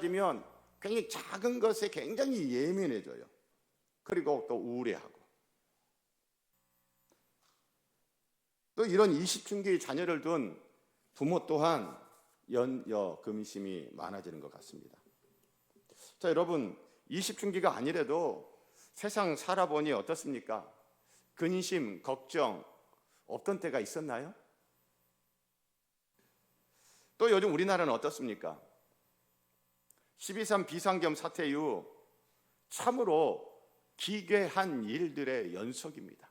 많아지면 굉장히 작은 것에 굉장히 예민해져요. 그리고 또 우울해하고. 또 이런 20춘기의 자녀를 둔 부모 또한 연여 근심이 많아지는 것 같습니다. 자, 여러분, 20춘기가 아니래도 세상 살아보니 어떻습니까? 근심, 걱정 없던 때가 있었나요? 또 요즘 우리나라는 어떻습니까? 12.3 비상겸 사태 이후 참으로 기괴한 일들의 연속입니다.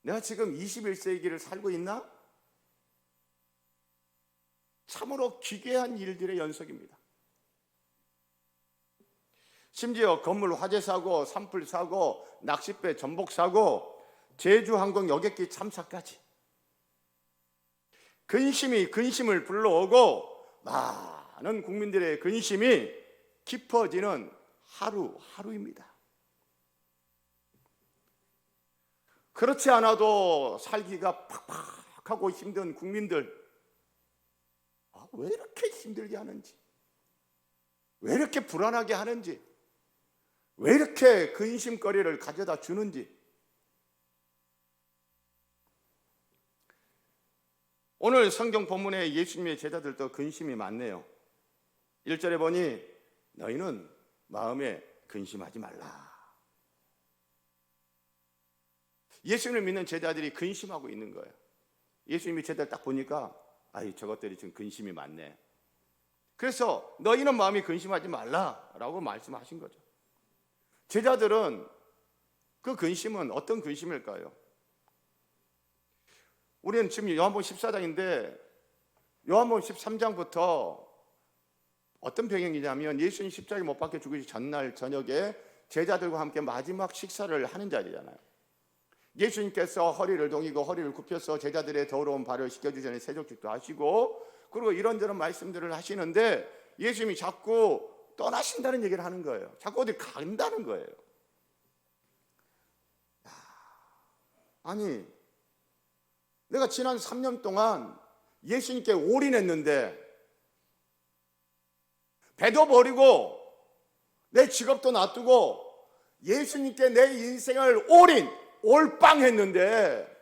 내가 지금 21세기를 살고 있나? 참으로 기괴한 일들의 연속입니다. 심지어 건물 화재 사고, 산불 사고, 낚싯배 전복 사고, 제주항공 여객기 참사까지 근심이 근심을 불러오고 많은 국민들의 근심이 깊어지는 하루하루입니다. 그렇지 않아도 살기가 팍팍하고 힘든 국민들, 왜 이렇게 힘들게 하는지, 왜 이렇게 불안하게 하는지, 왜 이렇게 근심거리를 가져다 주는지. 오늘 성경 본문에 예수님의 제자들도 근심이 많네요. 1절에 보니 너희는 마음에 근심하지 말라. 예수님을 믿는 제자들이 근심하고 있는 거예요. 예수님이 제자들 딱 보니까 저것들이 지금 근심이 많네. 그래서 너희는 마음이 근심하지 말라라고 말씀하신 거죠. 제자들은 그 근심은 어떤 근심일까요? 우리는 지금 요한복음 14장인데 요한복음 13장부터 어떤 배경이냐면 예수님 십자가에 못 박혀 죽으시 전날 저녁에 제자들과 함께 마지막 식사를 하는 자리잖아요. 예수님께서 허리를 동이고 허리를 굽혀서 제자들의 더러운 발을 씻겨주기 전에 세족식도 하시고, 그리고 이런저런 말씀들을 하시는데 예수님이 자꾸 떠나신다는 얘기를 하는 거예요. 자꾸 어디 간다는 거예요. 아니, 내가 지난 3년 동안 예수님께 올인했는데 배도 버리고 내 직업도 놔두고 예수님께 내 인생을 올빵했는데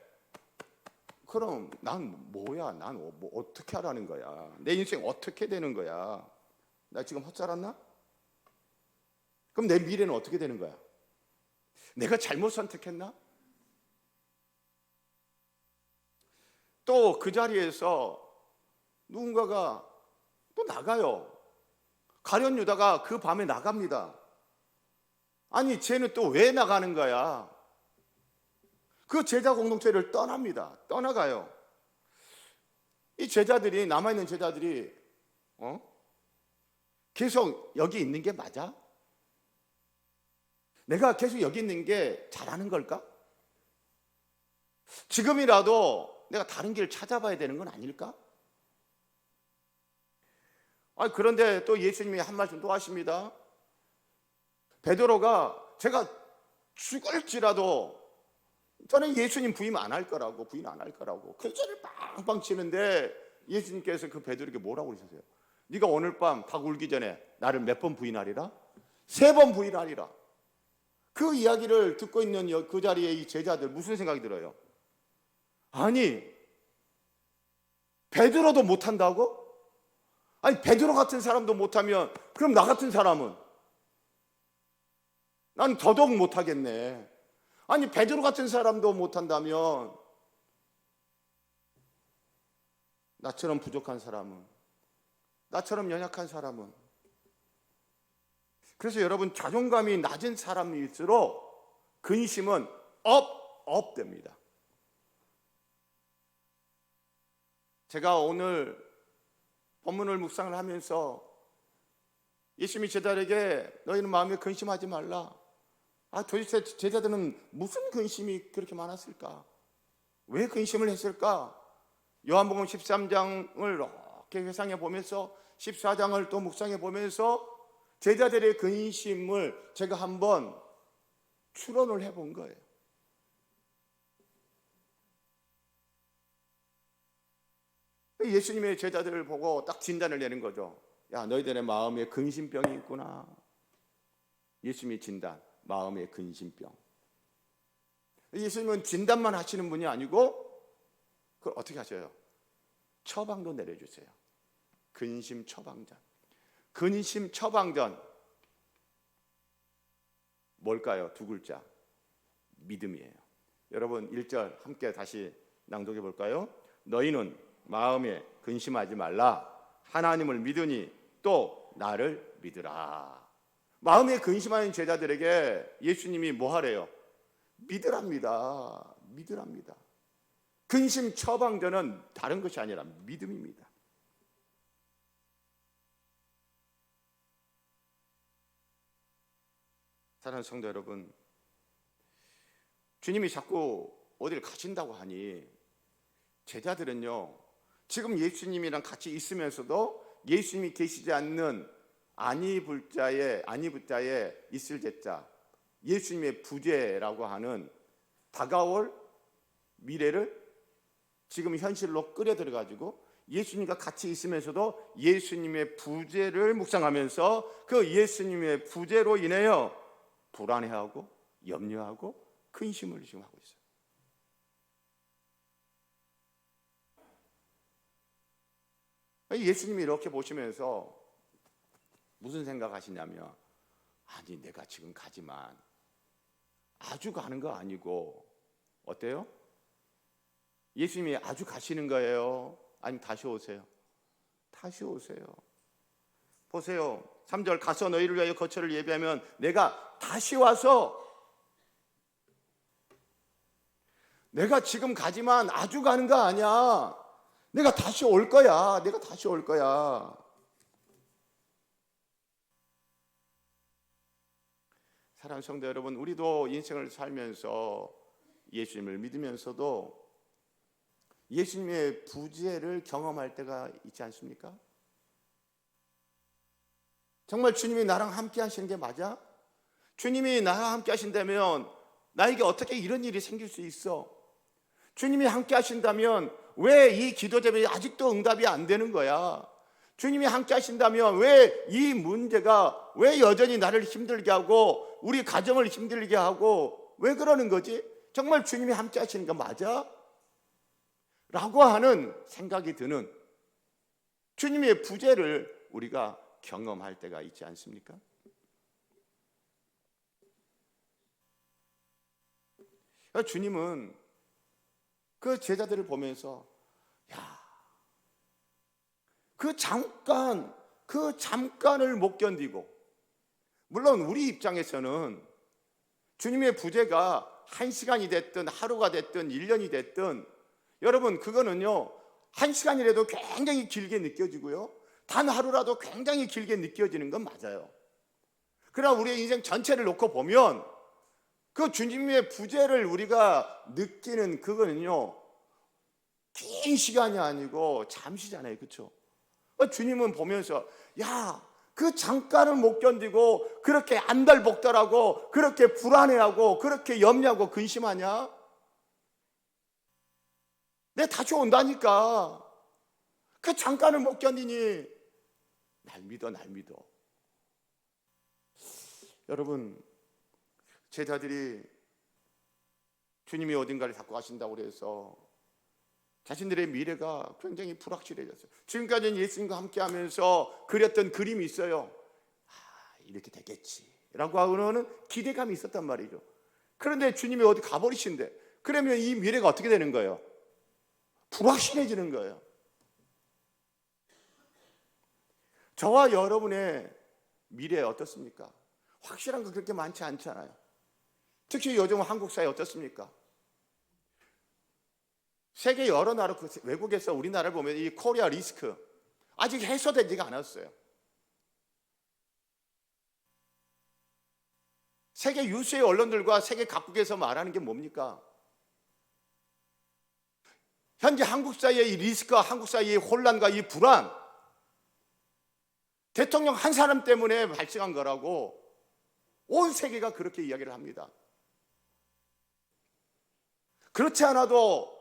그럼 난 뭐야? 난 뭐 어떻게 하라는 거야? 내 인생 어떻게 되는 거야? 나 지금 헛살았나? 그럼 내 미래는 어떻게 되는 거야? 내가 잘못 선택했나? 또 그 자리에서 누군가가 또 나가요. 가룟 유다가 그 밤에 나갑니다. 아니, 쟤는 또 왜 나가는 거야? 그 제자 공동체를 떠납니다. 떠나가요. 이 제자들이, 남아있는 제자들이 계속 여기 있는 게 맞아? 내가 계속 여기 있는 게 잘하는 걸까? 지금이라도 내가 다른 길을 찾아봐야 되는 건 아닐까? 그런데 또 예수님이 한 말씀 또 하십니다. 베드로가 제가 죽을지라도 저는 예수님 부인 안 할 거라고 그 소리를 빵빵 치는데 예수님께서 그 베드로에게 뭐라고 그러셨어요? 네가 오늘 밤 닭 울기 전에 나를 몇 번 부인하리라? 3번 부인하리라. 그 이야기를 듣고 있는 그 자리에 이 제자들 무슨 생각이 들어요? 아니, 베드로도 못한다고? 아니, 베드로 같은 사람도 못하면 그럼 나 같은 사람은? 난 더더욱 못하겠네. 아니, 베드로 같은 사람도 못한다면 나처럼 부족한 사람은, 나처럼 연약한 사람은. 그래서 여러분, 자존감이 낮은 사람일수록 근심은 업됩니다. 제가 오늘 본문을 묵상을 하면서 예수님이 제자들에게 너희는 마음에 근심하지 말라. 도대체 제자들은 무슨 근심이 그렇게 많았을까? 왜 근심을 했을까? 요한복음 13장을 이렇게 회상해 보면서 14장을 또 묵상해 보면서 제자들의 근심을 제가 한번 추론을 해본 거예요. 예수님의 제자들을 보고 딱 진단을 내는 거죠. 야, 너희들의 마음에 근심병이 있구나. 예수님의 진단, 마음의 근심병. 예수님은 진단만 하시는 분이 아니고 그걸 어떻게 하셔요? 처방도 내려주세요. 근심 처방전. 근심 처방전 뭘까요? 두 글자, 믿음이에요. 여러분 1절 함께 다시 낭독해 볼까요? 너희는 마음에 근심하지 말라. 하나님을 믿으니 또 나를 믿으라. 마음에 근심하는 제자들에게 예수님이 뭐 하래요? 믿으랍니다. 믿으랍니다. 근심 처방전은 다른 것이 아니라 믿음입니다. 사랑하는 성도 여러분, 주님이 자꾸 어딜 가신다고 하니 제자들은요, 지금 예수님이랑 같이 있으면서도 예수님이 계시지 않는 아니 불자에 있을 제자, 예수님의 부재라고 하는 다가올 미래를 지금 현실로 끌어들여가지고 예수님과 같이 있으면서도 예수님의 부재를 묵상하면서 그 예수님의 부재로 인하여 불안해하고 염려하고 근심을 지금 하고 있어요. 예수님이 이렇게 보시면서 무슨 생각하시냐면, 아니 내가 지금 가지만 아주 가는 거 아니고 어때요? 예수님이 아주 가시는 거예요? 아니면 다시 오세요? 다시 오세요. 보세요. 3절 가서 너희를 위하여 거처를 예비하면 내가 다시 와서, 내가 지금 가지만 아주 가는 거 아니야. 내가 다시 올 거야. 내가 다시 올 거야. 사랑하는 성도 여러분, 우리도 인생을 살면서 예수님을 믿으면서도 예수님의 부재를 경험할 때가 있지 않습니까? 정말 주님이 나랑 함께 하시는 게 맞아? 주님이 나와 함께 하신다면 나에게 어떻게 이런 일이 생길 수 있어? 주님이 함께 하신다면 왜 이 기도 제목이 아직도 응답이 안 되는 거야? 주님이 함께 하신다면 왜 이 문제가 왜 여전히 나를 힘들게 하고 우리 가정을 힘들게 하고 왜 그러는 거지? 정말 주님이 함께 하시는 거 맞아? 라고 하는 생각이 드는 주님의 부재를 우리가 경험할 때가 있지 않습니까? 주님은 그 제자들을 보면서 그 잠깐을 못 견디고, 물론 우리 입장에서는 주님의 부재가 1시간이 됐든 하루가 됐든 1년이 됐든 여러분 그거는요 1시간이라도 굉장히 길게 느껴지고요 단 하루라도 굉장히 길게 느껴지는 건 맞아요. 그러나 우리의 인생 전체를 놓고 보면 그 주님의 부재를 우리가 느끼는 그거는요 긴 시간이 아니고 잠시잖아요. 그렇죠? 주님은 보면서 그 잠깐을 못 견디고 그렇게 안달복달하고 그렇게 불안해하고 그렇게 염려하고 근심하냐? 내 다시 온다니까. 그 잠깐을 못 견디니 날 믿어. 여러분, 제자들이 주님이 어딘가를 갖고 가신다고 그래서 자신들의 미래가 굉장히 불확실해졌어요. 지금까지는 예수님과 함께하면서 그렸던 그림이 있어요. 이렇게 되겠지 라고 하고는 기대감이 있었단 말이죠. 그런데 주님이 어디 가버리신대. 그러면 이 미래가 어떻게 되는 거예요? 불확실해지는 거예요. 저와 여러분의 미래 어떻습니까? 확실한 거 그렇게 많지 않잖아요. 특히 요즘 한국 사회 어떻습니까? 세계 여러 나라, 외국에서 우리나라를 보면 이 코리아 리스크 아직 해소되지가 않았어요. 세계 유수의 언론들과 세계 각국에서 말하는 게 뭡니까? 현재 한국 사회의 이 리스크와 한국 사회의 혼란과 이 불안, 대통령 한 사람 때문에 발생한 거라고 온 세계가 그렇게 이야기를 합니다. 그렇지 않아도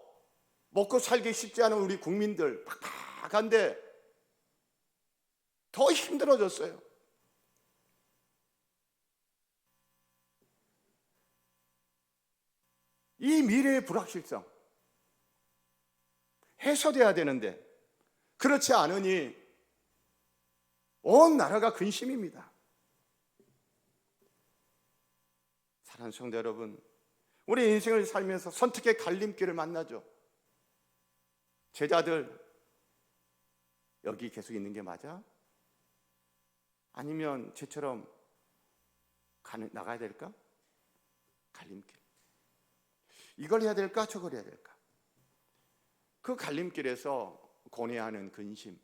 먹고 살기 쉽지 않은 우리 국민들 나간데 더 힘들어졌어요. 이 미래의 불확실성 해소돼야 되는데 그렇지 않으니 온 나라가 근심입니다. 사랑하는 성도 여러분, 우리 인생을 살면서 선택의 갈림길을 만나죠. 제자들 여기 계속 있는 게 맞아? 아니면 쟤처럼 나가야 될까? 갈림길. 이걸 해야 될까? 저걸 해야 될까? 그 갈림길에서 고뇌하는 근심,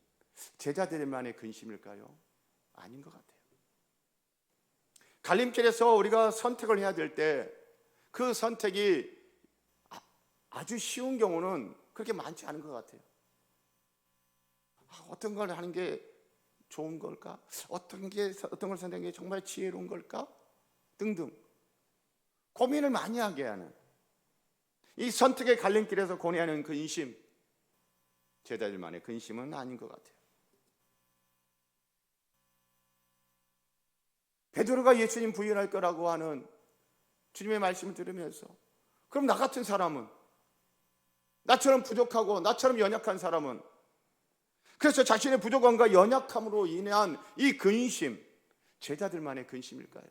제자들만의 근심일까요? 아닌 것 같아요. 갈림길에서 우리가 선택을 해야 될 때 그 선택이 아주 쉬운 경우는 그렇게 많지 않은 것 같아요. 어떤 걸 하는 게 좋은 걸까? 어떤 걸 선택하는 게 정말 지혜로운 걸까? 등등 고민을 많이 하게 하는 이 선택의 갈림길에서 고뇌하는 근심, 제자들만의 근심은 아닌 것 같아요. 베드로가 예수님 부인할 거라고 하는 주님의 말씀을 들으면서 그럼 나 같은 사람은, 나처럼 부족하고 나처럼 연약한 사람은, 그래서 자신의 부족함과 연약함으로 인한 이 근심, 제자들만의 근심일까요?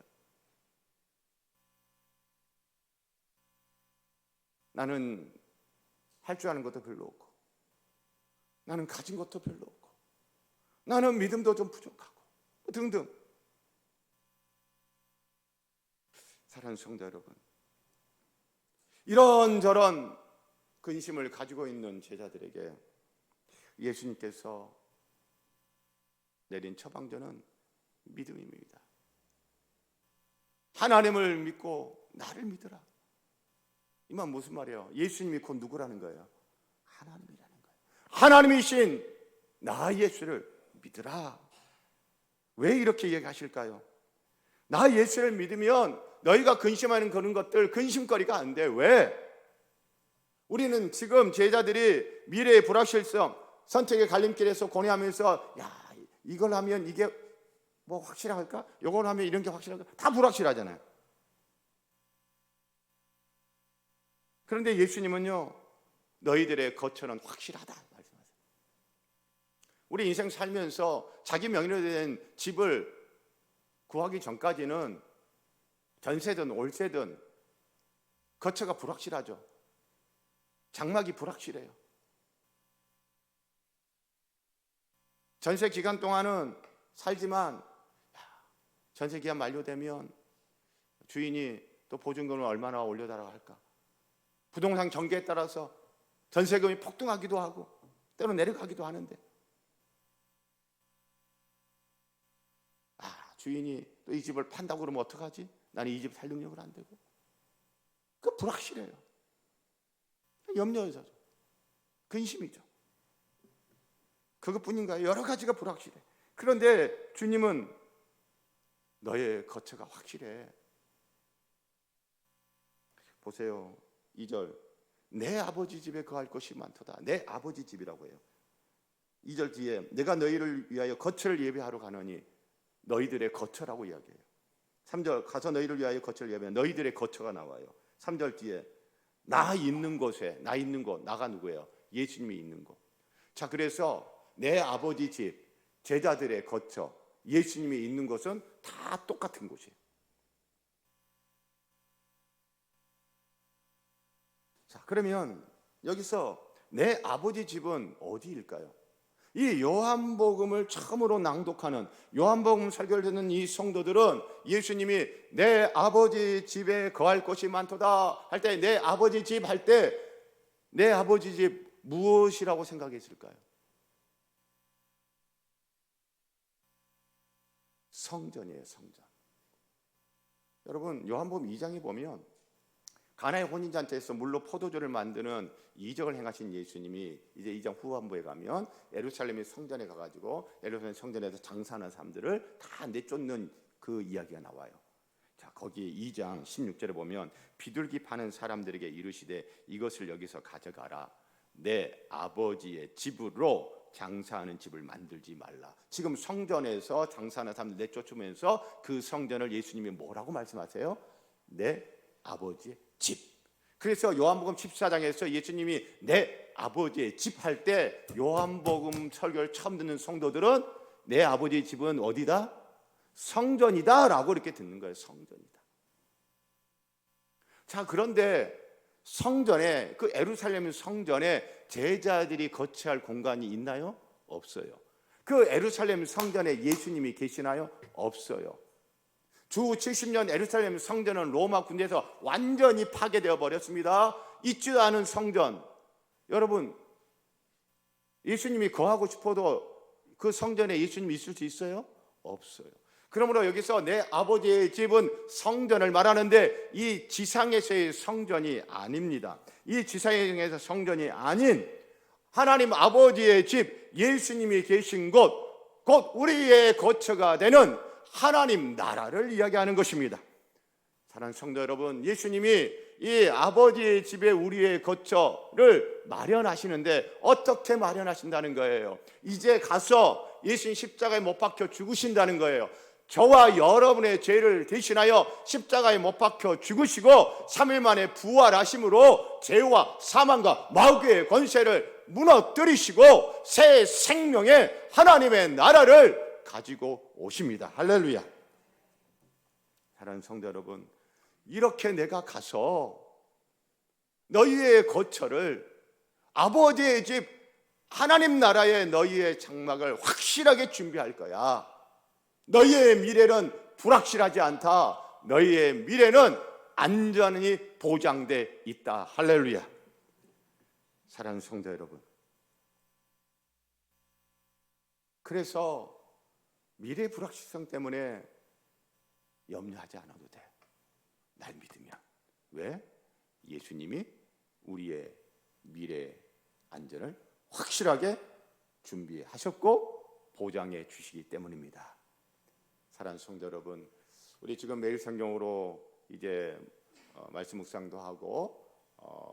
나는 할 줄 아는 것도 별로 없고, 나는 가진 것도 별로 없고, 나는 믿음도 좀 부족하고 등등. 사랑하는 성도 여러분, 이런저런 근심을 가지고 있는 제자들에게 예수님께서 내린 처방전은 믿음입니다. 하나님을 믿고 나를 믿으라. 이 말 무슨 말이에요? 예수님 믿고 누구라는 거예요? 하나님이라는 거예요. 하나님이신 나 예수를 믿으라. 왜 이렇게 얘기하실까요? 나 예수를 믿으면 너희가 근심하는 그런 것들 근심거리가 안 돼. 왜? 우리는 지금 제자들이 미래의 불확실성, 선택의 갈림길에서 고뇌하면서 야, 이걸 하면 이게 뭐 확실할까? 이걸 하면 이런 게 확실할까? 다 불확실하잖아요. 그런데 예수님은요, 너희들의 거처는 확실하다 말씀하세요. 우리 인생 살면서 자기 명의로 된 집을 구하기 전까지는 전세든 월세든 거처가 불확실하죠. 장막이 불확실해요. 전세 기간 동안은 살지만 전세 기간 만료되면 주인이 또 보증금을 얼마나 올려달라고 할까? 부동산 경기에 따라서 전세금이 폭등하기도 하고 때로 내려가기도 하는데 주인이 또 이 집을 판다고 그러면 어떡하지? 나는 이 집 살 능력은 안 되고. 그 불확실해요. 염려해서 근심이죠. 그것뿐인가요? 여러 가지가 불확실해. 그런데 주님은 너의 거처가 확실해. 보세요. 2절 내 아버지 집에 거할 곳이 많도다. 내 아버지 집이라고 해요. 2절 뒤에 내가 너희를 위하여 거처를 예비하러 가노니 너희들의 거처라고 이야기해요. 3절 가서 너희를 위하여 거처를 예비하면 너희들의 거처가 나와요. 3절 뒤에 나 있는 곳에, 나 있는 곳, 나가 누구예요? 예수님이 있는 곳. 자, 그래서 내 아버지 집, 제자들의 거처, 예수님이 있는 곳은 다 똑같은 곳이에요. 자, 그러면 여기서 내 아버지 집은 어디일까요? 이 요한복음을 처음으로 낭독하는, 요한복음 설교를 듣는 이 성도들은 예수님이 내 아버지 집에 거할 곳이 많도다 할 때, 내 아버지 집 할 때 내 아버지 집 무엇이라고 생각했을까요? 성전이에요. 성전. 여러분, 요한복음 2장에 보면 가나의 혼인잔치에서 물로 포도주를 만드는 이적을 행하신 예수님이 이제 2장 후반부에 가면 예루살렘의 성전에 가가지고 예루살렘 성전에서 장사하는 사람들을 다 내쫓는 그 이야기가 나와요. 자, 거기 2장 16절에 보면 비둘기 파는 사람들에게 이르시되 이것을 여기서 가져가라. 내 아버지의 집으로 장사하는 집을 만들지 말라. 지금 성전에서 장사하는 사람들 내쫓으면서 그 성전을 예수님이 뭐라고 말씀하세요? 내 아버지의 집. 그래서 요한복음 14장에서 예수님이 내 아버지의 집 할 때 요한복음 설교를 처음 듣는 성도들은 내 아버지의 집은 어디다? 성전이다 라고 이렇게 듣는 거예요. 성전이다. 자, 그런데 성전에, 그 예루살렘 성전에 제자들이 거처할 공간이 있나요? 없어요. 그 예루살렘 성전에 예수님이 계시나요? 없어요. 주 70년 예루살렘 성전은 로마 군대에서 완전히 파괴되어 버렸습니다. 있지도 않은 성전. 여러분, 예수님이 거하고 싶어도 그 성전에 예수님이 있을 수 있어요? 없어요. 그러므로 여기서 내 아버지의 집은 성전을 말하는데 이 지상에서의 성전이 아닙니다. 이 지상에서 성전이 아닌 하나님 아버지의 집, 예수님이 계신 곳, 곧 우리의 거처가 되는 하나님 나라를 이야기하는 것입니다. 사랑하는 성도 여러분, 예수님이 이 아버지의 집에 우리의 거처를 마련하시는데 어떻게 마련하신다는 거예요? 이제 가서 예수님 십자가에 못 박혀 죽으신다는 거예요. 저와 여러분의 죄를 대신하여 십자가에 못 박혀 죽으시고 3일 만에 부활하심으로 죄와 사망과 마귀의 권세를 무너뜨리시고 새 생명의 하나님의 나라를 가지고 오십니다. 할렐루야. 사랑하는 성도 여러분, 이렇게 내가 가서 너희의 거처를, 아버지의 집 하나님 나라의 너희의 장막을 확실하게 준비할 거야. 너희의 미래는 불확실하지 않다. 너희의 미래는 안전히 보장돼 있다. 할렐루야. 사랑하는 성도 여러분, 그래서 미래 불확실성 때문에 염려하지 않아도 돼. 날 믿으면. 왜? 예수님이 우리의 미래 안전을 확실하게 준비하셨고 보장해 주시기 때문입니다. 사랑하는 성도 여러분, 우리 지금 매일 성경으로 이제 말씀 묵상도 하고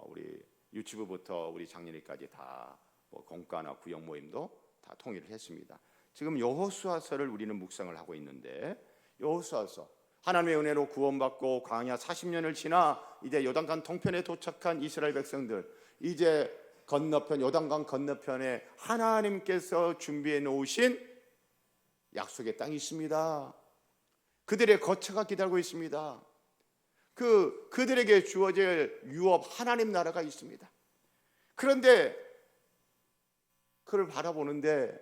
우리 유치부부터 우리 작년까지 다 공과나 구역 모임도 다 통일을 했습니다. 지금 여호수아서를 우리는 묵상을 하고 있는데, 여호수아서 하나님의 은혜로 구원받고 광야 40년을 지나 이제 요단강 동편에 도착한 이스라엘 백성들, 이제 건너편, 요단강 건너편에 하나님께서 준비해 놓으신 약속의 땅이 있습니다. 그들의 거처가 기다리고 있습니다. 그들에게 주어질 유업 하나님 나라가 있습니다. 그런데 그를 바라보는데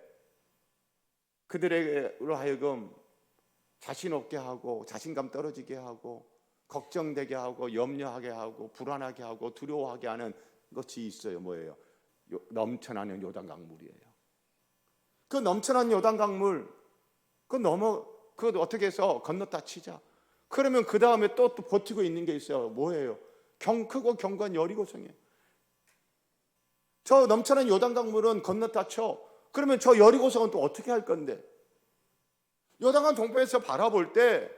그들로 하여금 자신 없게 하고 자신감 떨어지게 하고 걱정되게 하고 염려하게 하고 불안하게 하고 두려워하게 하는 것이 있어요. 뭐예요? 넘쳐나는 요단강물이에요. 그 넘쳐난 요단강물 그거 어떻게 해서 건넜다 치자. 그러면 그 다음에 또 버티고 있는 게 있어요. 뭐예요? 크고 견고한 여리고성이에요. 저 넘쳐난 요단강물은 건넜다 쳐. 그러면 저 여리고성은 또 어떻게 할 건데? 요단강 동편에서 바라볼 때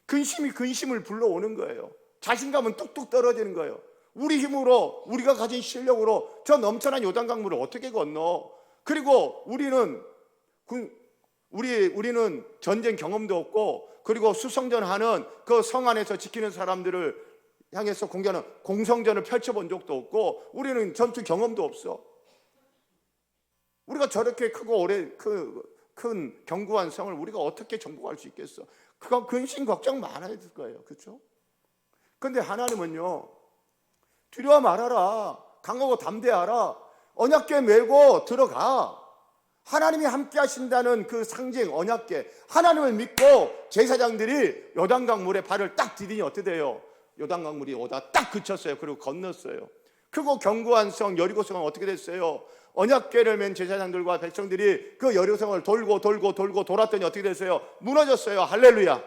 근심이 근심을 불러오는 거예요. 자신감은 뚝뚝 떨어지는 거예요. 우리 힘으로, 우리가 가진 실력으로 저 넘쳐난 요단강물을 어떻게 건너? 그리고 우리는 전쟁 경험도 없고, 그리고 수성전하는 그 성 안에서 지키는 사람들을 향해서 공개하는 공성전을 펼쳐본 적도 없고, 우리는 전투 경험도 없어. 우리가 저렇게 크고 큰 견고한 성을 우리가 어떻게 정복할 수 있겠어? 그건 근심 걱정 많아야 될 거예요. 그렇죠? 근데 하나님은요, 두려워 말아라, 강하고 담대하라, 언약궤 메고 들어가. 하나님이 함께 하신다는 그 상징 언약궤, 하나님을 믿고 제사장들이 요단강 물에 발을 딱 디디니 어떻게 돼요? 요단강 물이 오다 딱 그쳤어요. 그리고 건넜어요. 크고 견고한 성 여리고성은 어떻게 됐어요? 언약궤를 맨 제사장들과 백성들이 그 여리고성을 돌고 돌았더니 어떻게 됐어요? 무너졌어요. 할렐루야.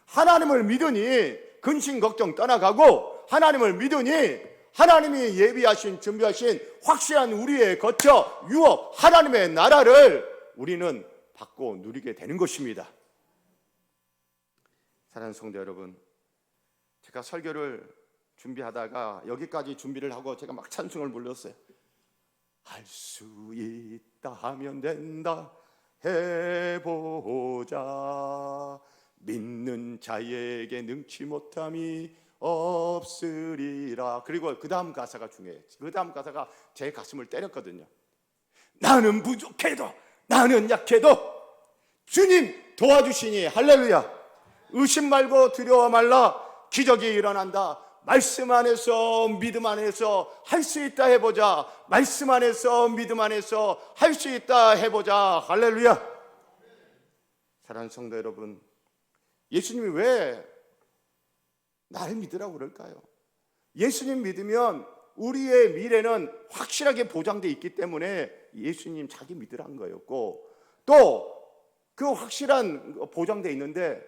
하나님을 믿으니 근심 걱정 떠나가고, 하나님을 믿으니 하나님이 예비하신 준비하신 확실한 우리의 거처 유업 하나님의 나라를 우리는 받고 누리게 되는 것입니다. 사랑하는 성도 여러분, 제가 설교를 준비하다가 여기까지 준비를 하고 제가 막 찬송을 불렀어요. 할 수 있다 하면 된다 해보자. 믿는 자에게 능치 못함이 없으리라. 그리고 그 다음 가사가 중요해요. 그 다음 가사가 제 가슴을 때렸거든요. 나는 부족해도 나는 약해도 주님 도와주시니 할렐루야. 의심 말고 두려워 말라. 기적이 일어난다. 말씀 안에서 믿음 안에서 할 수 있다 해보자. 말씀 안에서 믿음 안에서 할 수 있다 해보자. 할렐루야. 사랑하는 성도 여러분, 예수님이 왜 나를 믿으라고 그럴까요? 예수님 믿으면 우리의 미래는 확실하게 보장되어 있기 때문에 예수님 자기 믿으라는 거였고, 또 그 확실한 보장되어 있는데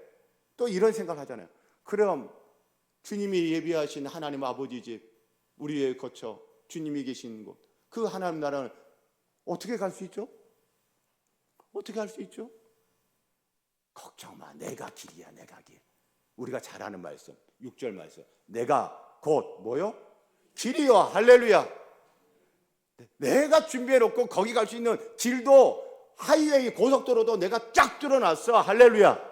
또 이런 생각을 하잖아요. 그럼 주님이 예비하신 하나님 아버지 집, 우리의 거처, 주님이 계신 곳, 그 하나님 나라는 어떻게 갈 수 있죠? 어떻게 할 수 있죠? 걱정 마. 내가 길이야. 내가 길. 우리가 잘 아는 말씀, 6절 말씀. 내가 곧 뭐요? 길이요. 할렐루야. 내가 준비해놓고 거기 갈 수 있는 길도, 하이웨이 고속도로도 내가 쫙 뚫어놨어. 할렐루야.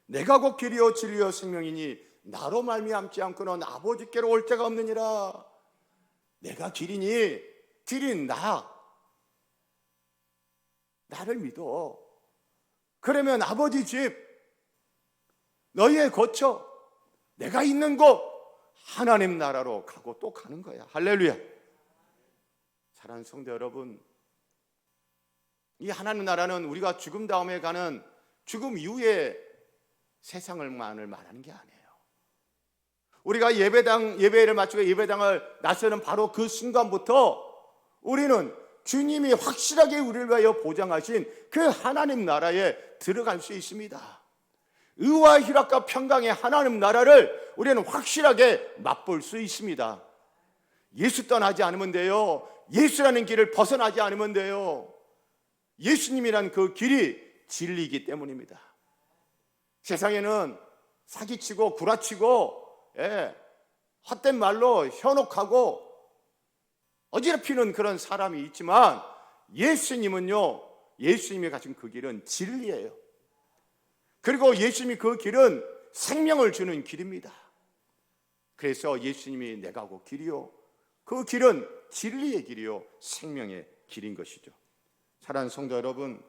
내가 곧 길이요 진리요 생명이니 나로 말미암지 않고는 아버지께로 올 자가 없느니라. 내가 길이니, 길인 나를 믿어. 그러면 아버지 집, 너희의 거처, 내가 있는 곳, 하나님 나라로 가고 또 가는 거야. 할렐루야. 사랑하는 성도 여러분, 이 하나님 나라는 우리가 죽음 다음에 가는, 죽음 이후에 세상을만을 말하는 게 아니에요. 우리가 예배를 마치고 예배당을 나서는 바로 그 순간부터 우리는 주님이 확실하게 우리를 위하여 보장하신 그 하나님 나라에 들어갈 수 있습니다. 의와 희락과 평강의 하나님 나라를 우리는 확실하게 맛볼 수 있습니다. 예수 떠나지 않으면 돼요. 예수라는 길을 벗어나지 않으면 돼요. 예수님이란 그 길이 진리이기 때문입니다. 세상에는 사기치고 구라치고 헛된 말로 현혹하고 어지럽히는 그런 사람이 있지만, 예수님은요, 예수님이 가진 그 길은 진리예요. 그리고 예수님이 그 길은 생명을 주는 길입니다. 그래서 예수님이 내가 곧 길이요, 그 길은 진리의 길이요 생명의 길인 것이죠. 사랑하는 성도 여러분,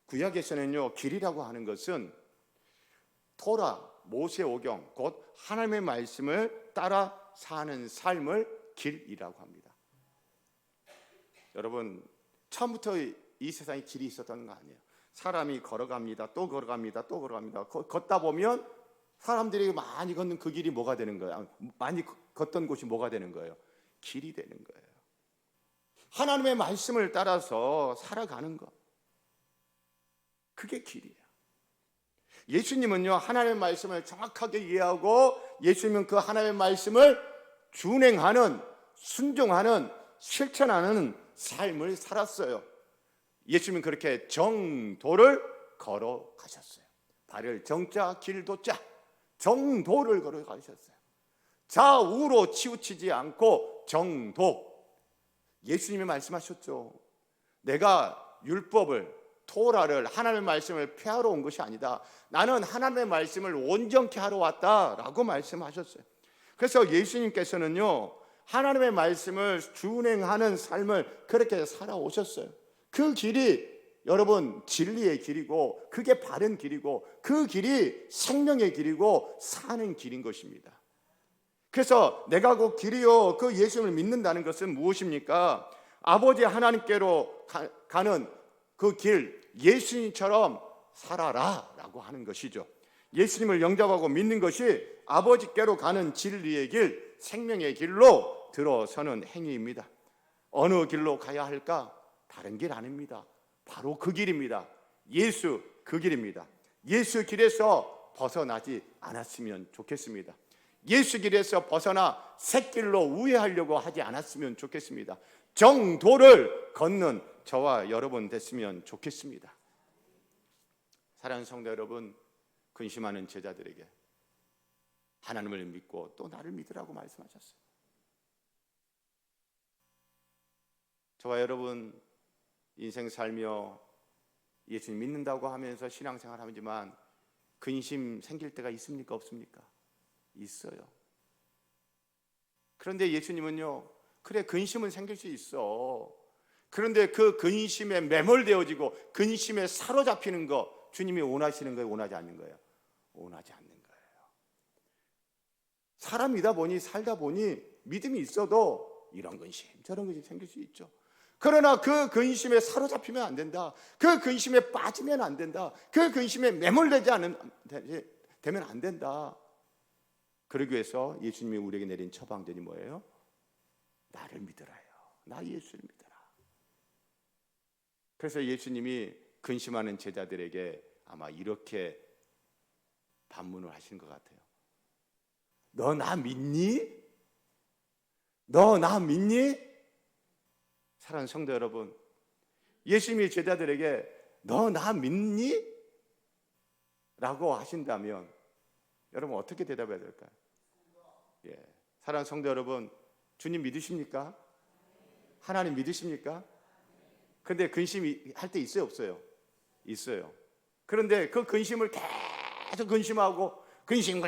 구약에서는요, 길이라고 하는 것은 토라, 모세오경, 곧 하나님의 말씀을 따라 사는 삶을 길이라고 합니다. 여러분, 처음부터 이 세상에 길이 있었던 거 아니에요. 사람이 걸어갑니다. 또 걸어갑니다. 또 걸어갑니다. 걷다 보면 사람들이 많이 걷는 그 길이 뭐가 되는 거예요? 많이 걷던 곳이 뭐가 되는 거예요? 길이 되는 거예요. 하나님의 말씀을 따라서 살아가는 것, 그게 길이에요. 예수님은요, 하나님의 말씀을 정확하게 이해하고 예수님은 그 하나님의 말씀을 준행하는, 순종하는, 실천하는 삶을 살았어요. 예수님은 그렇게 정도를 걸어가셨어요. 발을 정자 길도자, 정도를 걸어가셨어요. 좌우로 치우치지 않고 정도. 예수님이 말씀하셨죠. 내가 율법을, 토라를, 하나님의 말씀을 폐하러 온 것이 아니다. 나는 하나님의 말씀을 온전케 하러 왔다라고 말씀하셨어요. 그래서 예수님께서는요, 하나님의 말씀을 준행하는 삶을 그렇게 살아오셨어요. 그 길이 여러분 진리의 길이고, 그게 바른 길이고, 그 길이 생명의 길이고 사는 길인 것입니다. 그래서 내가 그 길이요, 그 예수님을 믿는다는 것은 무엇입니까? 아버지 하나님께로 가는 그 길, 예수님처럼 살아라 라고 하는 것이죠. 예수님을 영접하고 믿는 것이 아버지께로 가는 진리의 길, 생명의 길로 들어서는 행위입니다. 어느 길로 가야 할까? 다른 길 아닙니다. 바로 그 길입니다. 예수 그 길입니다. 예수 길에서 벗어나지 않았으면 좋겠습니다. 예수 길에서 벗어나 샛길로 우회하려고 하지 않았으면 좋겠습니다. 정도를 걷는 저와 여러분 됐으면 좋겠습니다. 사랑하는 성도 여러분, 근심하는 제자들에게 하나님을 믿고 또 나를 믿으라고 말씀하셨어요. 저와 여러분 인생 살며 예수님 믿는다고 하면서 신앙생활 하지만 근심 생길 때가 있습니까? 없습니까? 있어요. 그런데 예수님은요, 그래 근심은 생길 수 있어. 그런데 그 근심에 매몰되어지고 근심에 사로잡히는 거 주님이 원하시는 거예요? 원하지 않는 거예요? 원하지 않는 거예요. 사람이다 보니 살다 보니 믿음이 있어도 이런 근심 저런 근심 생길 수 있죠. 그러나 그 근심에 사로잡히면 안 된다. 그 근심에 빠지면 안 된다. 그 근심에 매몰되지 되면 안 된다. 그러기 위해서 예수님이 우리에게 내린 처방전이 뭐예요? 나를 믿으라요. 나 예수를 믿어라. 그래서 예수님이 근심하는 제자들에게 아마 이렇게 반문을 하신 것 같아요. 너 나 믿니? 너 나 믿니? 사랑하는 성도 여러분, 예수님이 제자들에게 너 나 믿니? 라고 하신다면 여러분 어떻게 대답해야 될까요? 예. 사랑하는 성도 여러분, 주님 믿으십니까? 하나님 믿으십니까? 근데 근심이 할 때 있어요, 없어요? 있어요. 그런데 그 근심을 계속 근심하고 근심.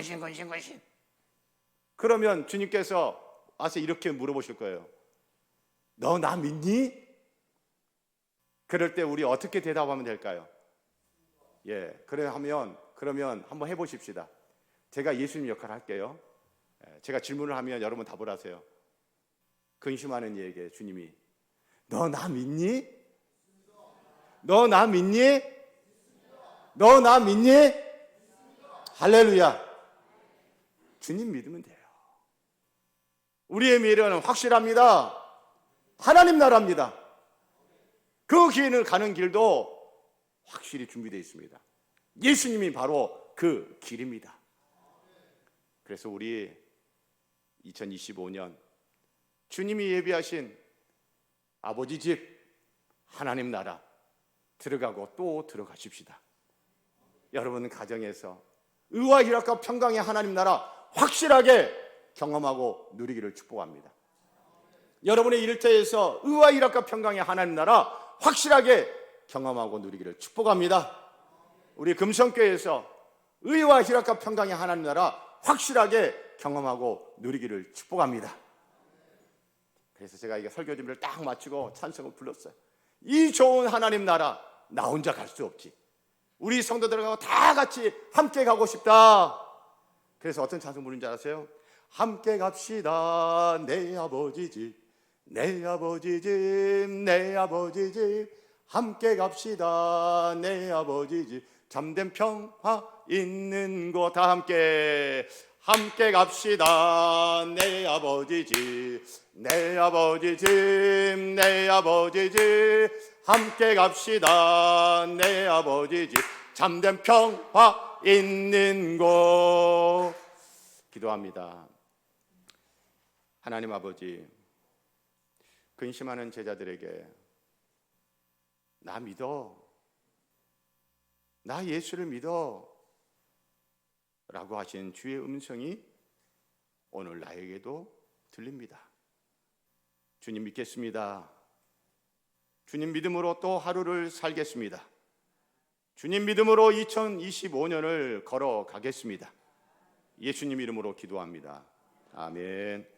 그러면 주님께서 와서 이렇게 물어보실 거예요. 너 나 믿니? 그럴 때 우리 어떻게 대답하면 될까요? 예, 그러면 한번 해보십시다. 제가 예수님 역할을 할게요. 제가 질문을 하면 여러분 답을 하세요. 근심하는 이에게 주님이 너 나 믿니? 너 나 믿니? 너 나 믿니? 할렐루야. 주님 믿으면 돼요. 우리의 미래는 확실합니다. 하나님 나라입니다. 그 길을 가는 길도 확실히 준비되어 있습니다. 예수님이 바로 그 길입니다. 그래서 우리 2025년 주님이 예비하신 아버지 집 하나님 나라 들어가고 또 들어가십시다. 여러분 가정에서 의와 희락과 평강의 하나님 나라 확실하게 경험하고 누리기를 축복합니다. 여러분의 일터에서 의와 희락과 평강의 하나님 나라 확실하게 경험하고 누리기를 축복합니다. 우리 금성교회에서 의와 희락과 평강의 하나님 나라 확실하게 경험하고 누리기를 축복합니다. 그래서 제가 이게 설교 준비를 딱 마치고 찬송을 불렀어요. 이 좋은 하나님 나라 나 혼자 갈 수 없지. 우리 성도들하고 다 같이 함께 가고 싶다. 그래서 어떤 찬송 부르는 줄 아세요? 함께 갑시다 내 아버지 집 내 아버지 집 내 아버지 집 함께 갑시다 내 아버지 집 참된 평화 있는 곳 다 함께 갑시다 내 아버지 집 내 아버지 집 내 아버지 집 함께 갑시다 내 아버지 집 참된 평화 있는 곳. 기도합니다. 하나님 아버지, 근심하는 제자들에게 나 믿어, 나 예수를 믿어 라고 하신 주의 음성이 오늘 나에게도 들립니다. 주님 믿겠습니다. 주님 믿음으로 또 하루를 살겠습니다. 주님 믿음으로 2025년을 걸어가겠습니다. 예수님 이름으로 기도합니다. 아멘.